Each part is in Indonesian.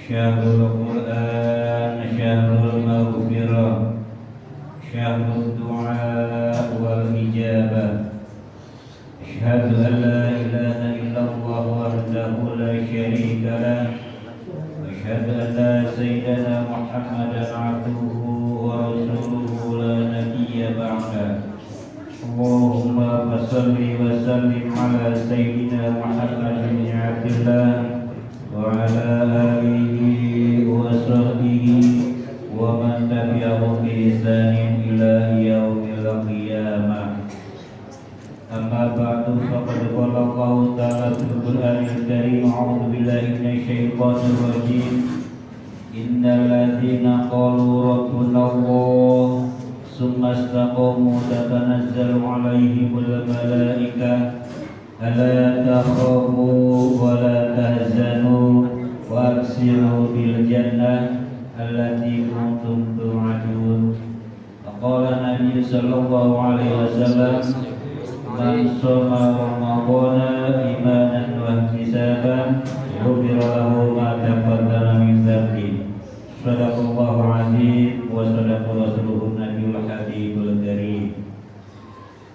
Syahrul Quran, Syahrul Maghfirah, Syahrul Du'a wal Ijabah. Asyhadu an la ilaha illallah wahdahu la syarika lah. Asyhadu anna sayyidana Muhammadan abduhu wa rasuluhu la nabiyya ba'da. Allahumma salli wa sallim ala sayyidina Muhammadin bin Abdillah wa ala alihi wa sahbihi wa man tabi'ahum bi ihsanin ila yaumil qiyamah. Amma ba'du, faqad qala Allahu ta'ala fil Qur'anil Karim, a'udzu billahi minasy syaithanir rajim. Innal ladzina qalu rabbuna Allah summa istaqamu tatanazzalu 'alaihimul malaikah alla takhafu wa la tahzanu wa abshiru bil jannah allati kuntum tu'adun. Qala Nabi sallallahu alaihi wasallam, man shoma ramadhana imanan wa ihtisaban ghufira lahu ma taqaddama min dhanbi. Shadaqallahu azim wa shadaqa rasuluhun nabiyul habibul karim.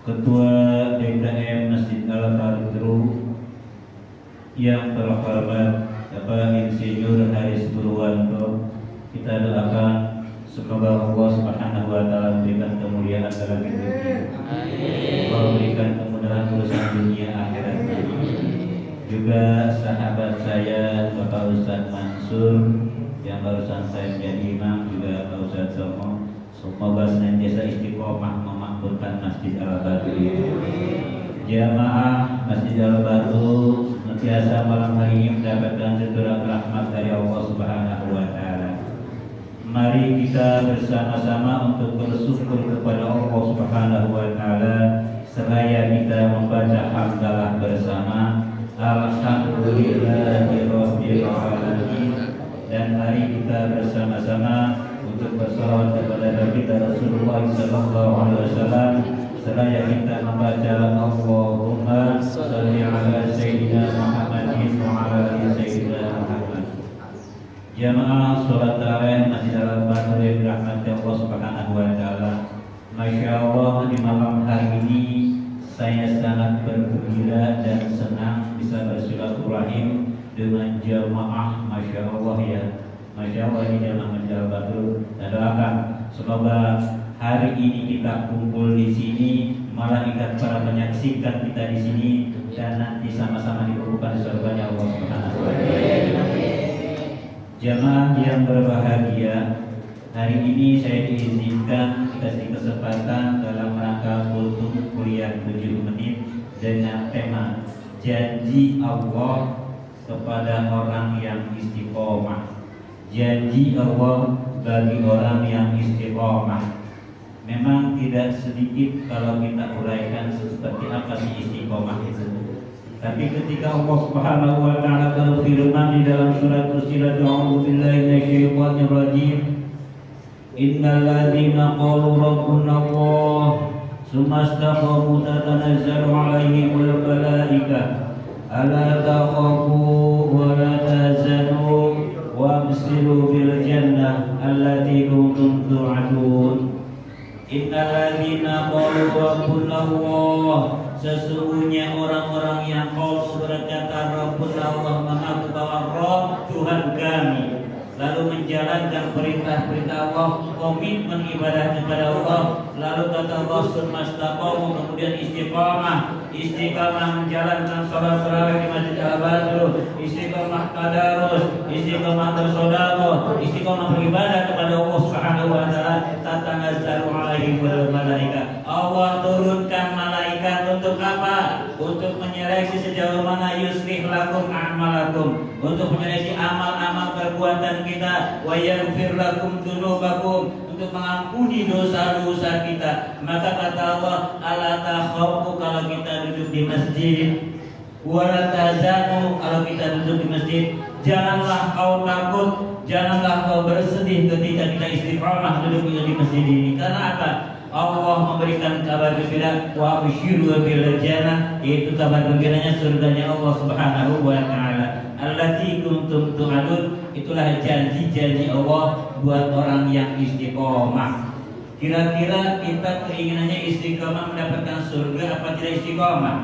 Ketua DKM Masjid Al-Fadru yang terhormat Bapak Insinyur Haris Purwanto, kita doakan semoga Allah Subhanahu wa taala memberikan kemuliaan dalam hidupnya. Allah memberikan kemudahan urusan dunia akhirat. Juga sahabat saya Bapak Ustadz Mansur yang barusan saya menjadi imam, juga Pak Ustadz Somo, semoga senantiasa istiqomah memakmurkan Masjid Al-Badru ini. Jamaah Masjid Al-Badru senantiasa malam hari ini mendapatkan cederaan rahmat dari Allah Subhanahu wa taala. Mari kita bersama-sama untuk bersyukur kepada Allah Subhanahu wa taala seraya kita membaca hamdalah bersama. Alhamdulillahirabbil alamin. Dan mari kita bersama-sama untuk bersalawat kepada Nabi Rasulullah sallallahu alaihi wasallam seraya kita membaca Allahumma shalli ala sayyidina Muhammadin wa ala ali sayyidina Muhammad. Jamaah salat tarawih Masjid Al-Badru yang dirahmati Allah Subhanahu wa taala. Masya Allah, di malam hari ini saya sangat bergembira dan senang bisa bersilaturahim dengan jamaah. Masya Allah ya, Masya Allah ini jamaah Masjid Al-Badru. Saya doakan semoga hari ini kita kumpul di sini, malaikat para menyaksikan kita di sini, dan nanti sama-sama dikumpulkan di surganya Allah Subhanahu wa taala. Jamaah yang berbahagia, hari ini saya diizinkan dikasih kesempatan dalam rangka kultum kuliah 7 menit dengan tema janji Allah kepada orang yang istiqomah. Janji Allah bagi orang yang istiqomah. Memang tidak sedikit kalau kita uraikan seperti apa sih istiqomah itu. Tapi ketika Allah Subhanahu wa taala berfirman di dalam surat Fussilat, a'udzu billahi minasyaitonir rajim, innal ladzina qalu rabbuna Allah tsumma istaqamu tatanazzalu 'alaihimul malaikah alla takhafu wa la tahzanu wa abshiru bil jannah allati kuntum tu'adun. Innal ladzina qalu rabbuna Allah, sesungguhnya orang-orang yang qalu berkata rabbuna Allah, mengaku bahwa Rabb Tuhan kami, lalu menjalankan perintah-perintah Allah, komitmen ibadah kepada Allah, lalu kata Allah sumastaqamu, kemudian istiqamah menjalankan salat tarawih di Masjid Al-Badru, istiqamah tadarus, istiqamah bersedekah, istiqamah beribadah kepada Allah Subhanahu wa taala. Tatanazzalu 'alaihimul malaikah, Allah turunkan malaikat untuk apa? Untuk menyeleksi sejauh mana yuslih lakum a'malakum, untuk menyeleksi amal-amal perbuatan kita, wa yaghfir lakum dzunubakum, untuk mengampuni dosa-dosa kita. Maka kata Allah, ala takhafu, kalau kita duduk di masjid, wala tahzanu, kalau kita duduk di masjid, janganlah kau takut, janganlah kau bersedih ketika kita istiqamah duduk di masjid ini. Karena apa? Allah memberikan kabar gembira, wa absyiru bil jannah, yaitu kabar gembiranya surganya Allah Subhanahu wa taala. Allati kuntum tu'adun, itulah janji-janji Allah buat orang yang istiqomah. Kira-kira kita keinginannya istiqomah mendapatkan surga apa tidak istiqomah?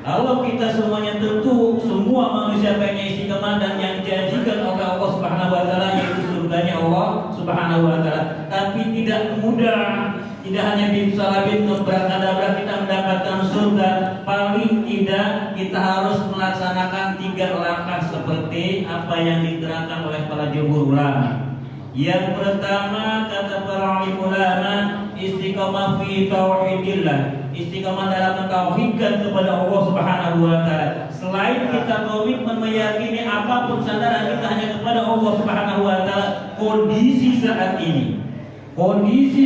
Kalau kita semuanya tentu semua manusia pengen istiqomah dan yang dijanjikan oleh Allah Subhanahu wa taala yaitu surganya Allah Subhanahu wa taala. Tapi tidak mudah, tidak hanya bisa nabrak kita mendapatkan surga. Paling tidak kita harus melaksanakan 3 langkah seperti apa yang diterangkan oleh para jumhur ulama. Yang pertama kata para ulama, istiqomah fi tauhidillah, istiqomah dalam mentauhidkan kepada Allah Subhanahu wa taala. Selain kita komitmen meyakini apapun sandaran kita hanya kepada Allah Subhanahu wa taala, kondisi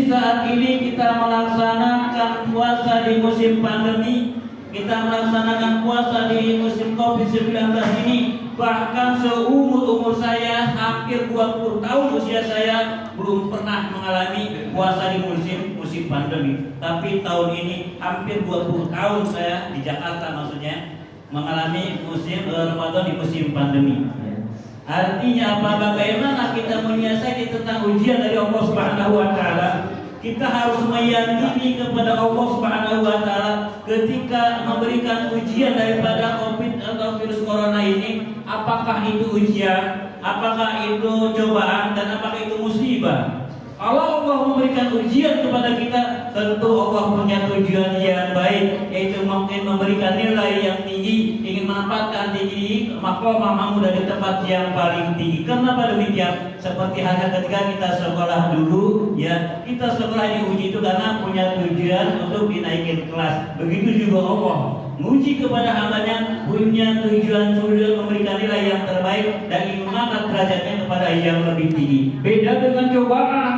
saat ini kita melaksanakan puasa di musim pandemi, kita melaksanakan puasa di musim Covid-19 ini. Bahkan seumur saya hampir 20 tahun usia saya belum pernah mengalami puasa di musim pandemi. Tapi tahun ini hampir 20 tahun saya di Jakarta maksudnya mengalami musim Ramadan di musim pandemi. Artinya apa? Bagaimana kita menyiasati tentang ujian dari Allah Subhanahu wa taala? Kita harus meyakini kepada Allah Subhanahu wa taala ketika memberikan ujian daripada Covid atau virus corona ini, apakah itu ujian, apakah itu cobaan, dan apakah itu musibah. Kalau Allah memberikan ujian kepada kita, tentu Allah punya tujuan yang baik, yaitu mungkin memberikan nilai yang tinggi, ingin menempatkan tinggi maqamah mahmud di tempat yang paling tinggi. Kenapa demikian? Seperti halnya ketika kita sekolah dulu, ya, kita sekolah diuji itu karena punya tujuan untuk dinaikin kelas. Begitu juga Allah menguji kepada hambanya punya tujuan memberikan nilai yang terbaik dan ingin mengangkat derajatnya kepada yang lebih tinggi. Beda dengan cobaan.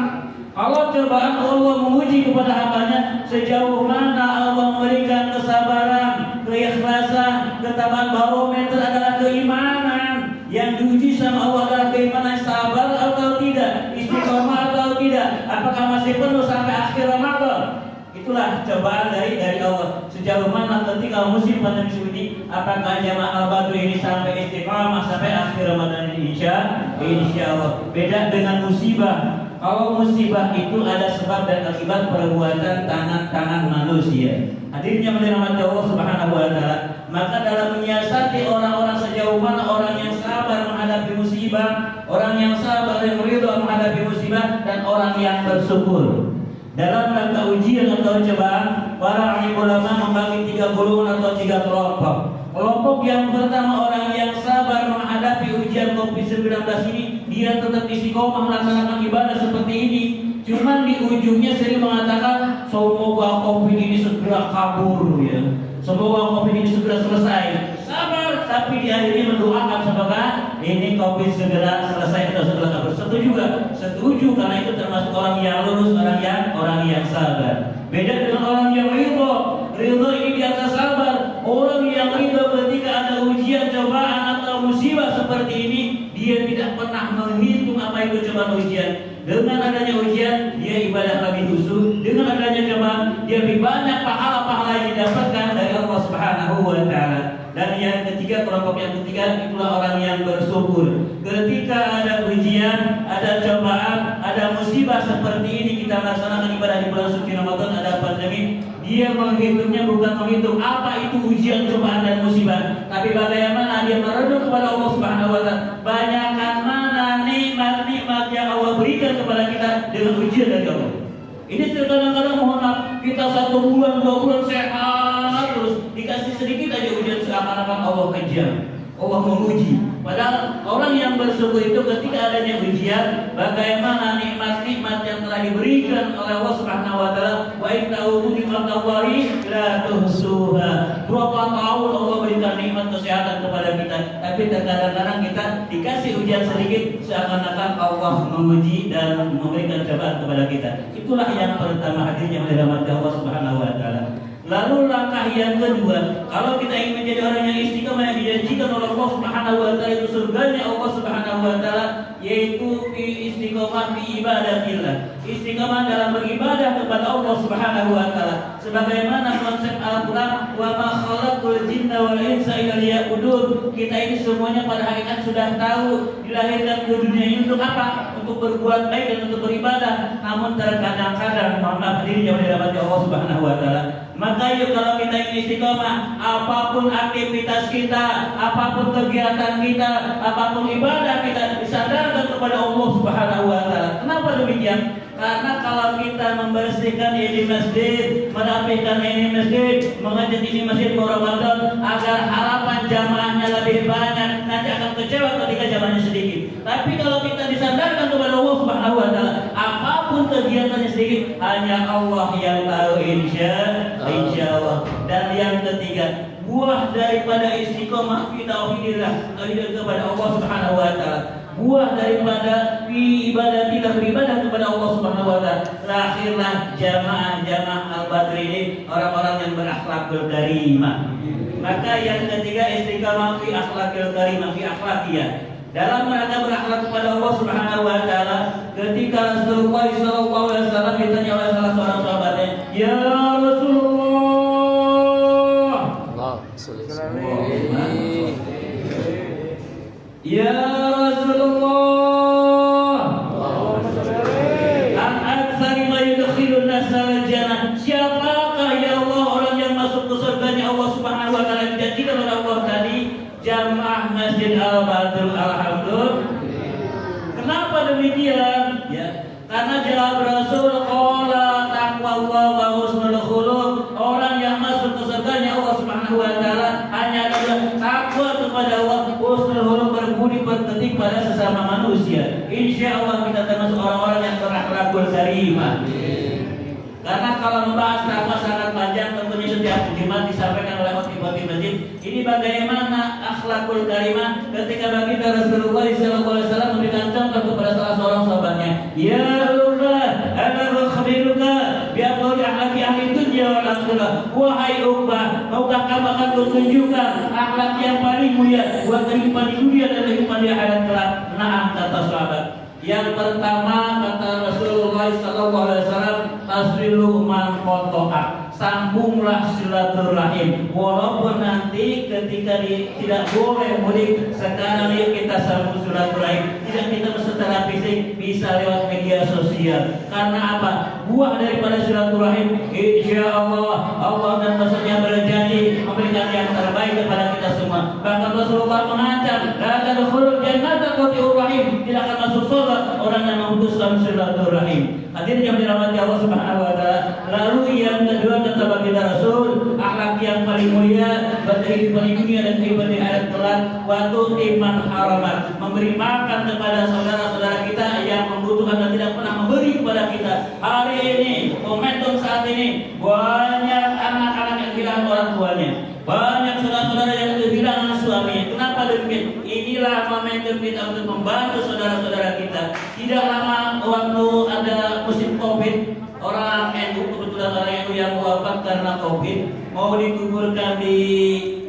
Kalau cobaan Allah menguji kepada hambanya, sejauh mana Allah memberikan kesabaran, keikhlasan, ketabahan. Barometer adalah keimanan. Yang diuji sama Allah adalah keimanan, sabar atau tidak, istiqomah atau tidak, apakah masih penuh sampai akhir Ramadan. Itulah cobaan dari Allah. Sejauh mana ketika musim pandemi ini, apakah jamaah al-badr ini sampai istiqamah sampai akhir Ramadan ini? Insya Allah. Beda dengan musibah. Kalau musibah itu ada sebab dan akibat perbuatan tangan-tangan manusia. Hadirnya menerima Allah Subhanahu wa taala. Maka dalam menyiasati orang-orang sejauh mana orang yang sabar menghadapi musibah, orang yang sabar yang ridha menghadapi musibah, dan orang yang bersyukur. Dalam rangka ujian atau cobaan, para ulama membagi 3 golongan atau 3 kelompok. Kelompok yang pertama, orang yang sabar menghadapi ujian Covid-19 ini, dia tetap istiqomah melaksanakan ibadah seperti ini. Cuman di ujungnya sering mengatakan, semoga Covid ini segera kabur, ya. Semoga Covid ini segera selesai. Sabar, tapi di akhirnya mendoakan semoga ini Covid segera selesai atau segera kabur. Setuju juga? Setuju, karena itu termasuk orang yang lurus, orang yang sabar. Beda dengan orang yang ridho. Ridho ini di atas sabar. Orang yang ridho ketika ada ujian, cobaan atau musibah seperti ini, dia tidak pernah menghitung apa itu cobaan ujian. Dengan adanya ujian, dia ibadah lebih khusyuk. Dengan adanya cobaan, dia lebih banyak pahala-pahala yang didapatkan dari Allah Subhanahu wa taala. Dan yang ketiga, kelompok yang ketiga, itulah orang yang bersyukur. Ketika ada ujian, ada cobaan, ada musibah seperti ini, kita melaksanakan ibadah di bulan suci Ramadan, ada pandemi, dia menghitungnya bukan menghitung apa itu ujian, cobaan dan musibah, tapi bagaimana dia merenung kepada Allah Subhanahu wa taala. Banyakkan mana nikmat-nikmat yang Allah berikan kepada kita dengan ujian dari Allah. Ini terkadang-kadang, mohon maaf, kita 1 bulan, 2 bulan sehat terus, dikasih sedikit aja ujian seakan-akan Allah kejam, Allah menguji. Padahal orang yang bersyukur itu ketika adanya ujian, bagaimana nikmat-nikmat yang telah diberikan oleh Allah Subhanahu wa taala. Wa in ta'udu ni'matallahi la tuhsuha. Berapa tahun Allah berikan nikmat kesehatan kepada kita, tapi terkadang-kadang kita dikasih ujian sedikit seakan-akan Allah menguji dan memberikan cobaan kepada kita. Itulah yang pertama, hadirnya dirahmati Allah Subhanahu wa taala. Lalu langkah yang kedua, kalau kita ingin menjadi orang yang istiqomah yang dijanjikan oleh Allah Subhanahu wa taala, itu surganya Allah Subhanahu wa taala, yaitu istiqomah fi ibadatillah, istiqomah dalam beribadah kepada Allah Subhanahu wa taala. Sebagaimana konsep Al-Qur'an, wa ma khalaqul jinna wal insa illa liya'budun. Kita ini semuanya pada hakikat sudah tahu dilahirkan ke dunia ini untuk apa? Untuk berbuat baik dan untuk beribadah. Namun terkadang-kadang mohon maaf diri yang dirahmati Allah Subhanahu wa taala. Maka yuk kalau kita ini istiqomah, apapun aktivitas kita, apapun kegiatan kita, apapun ibadah kita disadarkan kepada Allah Subhanahu wa taala. Kenapa demikian? Karena kalau kita membersihkan ini masjid, merapikan ini masjid, mengajak ini masjid mau Ramadan agar harapan jamaahnya lebih banyak, nanti akan kecewa ketika jamaahnya sedikit. Tapi kalau kita disadarkan kepada Allah Subhanahu wa taala, apapun kegiatannya sedikit, hanya Allah yang tahu insya Allah. Dan yang ketiga, buah daripada istiqomah fi tauhidillah, tauhid kepada Allah Subhanahu wa taala. Buah daripada fi ibadatillah, beribadah kepada Allah Subhanahu wa taala. Lahirlah jamaah Al-Badri ini, orang-orang yang berakhlakul karimah. Maka yang ketiga istiqamah fi akhlakil karimah, fi akhlakiyah. Dalam rangka berakhlak kepada Allah Subhanahu wa taala, ketika Rasulullah sallallahu alaihi wasallam ditanya oleh salah seorang sahabatnya, "Ya Rasulullah, ya Rasulullah, an aktsari ma yudkhilun nasal jannah." Siapakah ya Allah orang yang masuk ke surganya Allah Subhanahu wa taala dijanjikan oleh Allah tadi? Jamaah Masjid Al-Badr. Alhamdulillah. Kenapa demikian? Ya, karena jawab Rasul, qala taqwallah wa husnul khuluq. Orang yang masuk ke surganya Allah Subhanahu wa taala hanya adalah takwa kepada Allah, husnul khuluq, berbudi pekerti pada sesama manusia. Insyaallah kita termasuk orang-orang yang berakhlakul karimah. Karena kalau membahas takwa sangat panjang, tentunya setiap Jumat disampaikan oleh khotibah masjid. Ini bagaimana akhlakul karimah ketika baginda Rasulullah SAW memberikan contoh kepada salah seorang sahabatnya. Ya Allah, ana ukhbiruka bi afdali akhlaqi ahli dunya wal akhirah. Wahai Uqbah, maukah kamu akan tunjukkan akhlak yang paling mulia buat kehidupan di dunia dan kehidupan di akhirat kelak? Na'am, kata sahabat. Yang pertama kata Rasulullah SAW, tasrilu man qata'a, sambunglah silaturahim. Walaupun nanti ketika tidak boleh mudik, sekarang yuk kita sambung silaturahim. Tidak kita secara fisik, bisa lewat media sosial. Karena apa? Buah daripada silaturahim, insya Allah Allah dan Rasulnya berjanji memberikan yang terbaik kepada kita semua. Bahkan Rasulullah mengancam, la tadkhulul jannata qati'ur rahim, tidak akan masuk surga orang yang memutuskan silaturahim. Hadirin yang dirahmati Allah Subhanahu wa taala. Lalu yang kedua kata baginda Rasul, akhlak yang paling mulia berkehidupan di dunia dan kehidupan di akhirat kelak, waktu iman haramat, memberi makan kepada saudara-saudara kita yang membutuhkan dan tidak pernah memberi kepada kita. Hari ini, momentum saat ini, banyak anak-anak yang kehilangan orang tuanya, banyak saudara-saudara yang kehilangan suaminya. Kenapa demikian? Inilah momentum kita untuk membantu saudara-saudara kita. Tidak lama waktu ada musim Covid, orang NU, kebetulan orang NU yang wafat karena Covid, mau dikuburkan di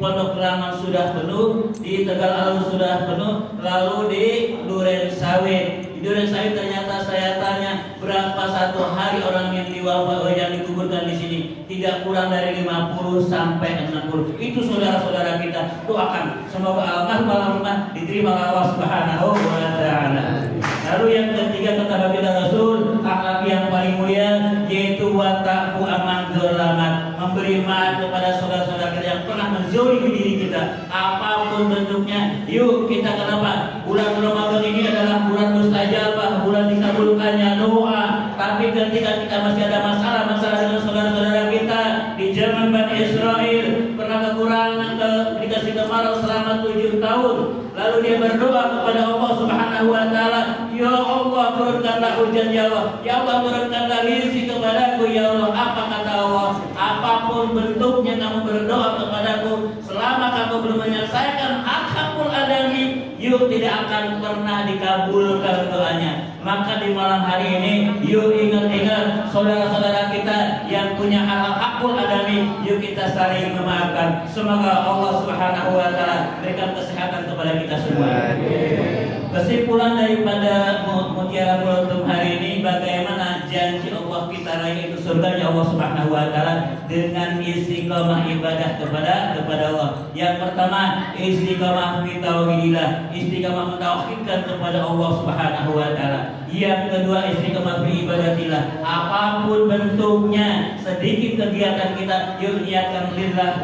Pondok Rangon sudah penuh, di Tegal Alur sudah penuh, lalu di Duren Sawit. Di Duren Sawit ternyata saya tanya berapa satu hari orang yang yang dikuburkan di sini, tidak kurang dari 50 sampai 60. Itu saudara-saudara kita. Doakan semoga almarhum diterima oleh Allah Subhanahu wa taala. Lalu yang ketiga kata baginda Rasul, akhlak yang paling mulia yaitu wata'fu aman dzalamat, memberi maaf kepada saudara-saudara kita yang pernah menzalimi diri kita, apapun bentuknya. Yuk kita, kenapa? Bulan Ramadan ini adalah bulan mustajabah, bulan dikabulkannya doa. Tapi ketika kita masih ada masalah dengan saudara-saudara kita di zaman Bani Israel, pernah kekurangan dikasih kemarau selama 7 tahun, lalu dia berdoa kepada Allah Subhanahu wa taala, ya Allah turunkanlah hujan ya Allah, ya Allah turunkanlah rezeki kepadaku ya Allah. Apa kata Allah? Apapun bentuknya kamu berdoa kepadaku, selama kamu belum menyelesaikan hak-hakul adami, yuk tidak akan pernah dikabulkan doanya. Maka di malam hari ini, yuk ingat-ingat saudara-saudara kita yang punya hak-hakul adami, yuk kita saling memaafkan. Semoga Allah Subhanahu wa taala berikan kesehatan kepada kita semua. Kesimpulan daripada mutiara kultum hari ini, bagaimana janji Allah kita raih itu surganya Allah Subhanahu wa taala dengan istiqamah ibadah kepada Allah. Yang pertama, istiqamah fi tauhidillah, istiqamah mentauhidkan kepada Allah Subhanahu wa taala. Yang kedua, istiqamah fi ibadatillah. Apapun bentuknya, sedikit kegiatan kita yuk niatkan lillah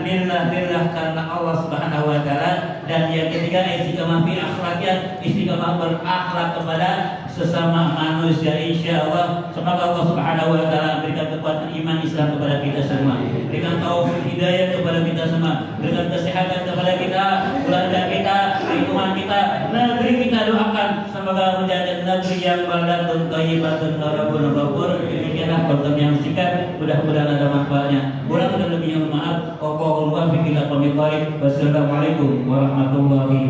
karena Allah Subhanahu wa taala. Dan yang ketiga, istiqamah fi akhlakiyah, istiqamah berakhlak kepada sesama manusia. Insyaallah semoga Allah Subhanahu wa taala berikan kekuatan iman Islam kepada kita semua, berikan taufik hidayah kepada kita semua, berikan kesehatan kepada kita, keluarga kita, lingkungan kita, negeri kita. Doakan semoga menjadi negeri yang baldatun thayyibatun warabun ghafur. Demikianlah program yang singkat, mudah-mudahan ada manfaatnya. Kurang dan lebihnya maaf. Wassalamualaikum warahmatullahi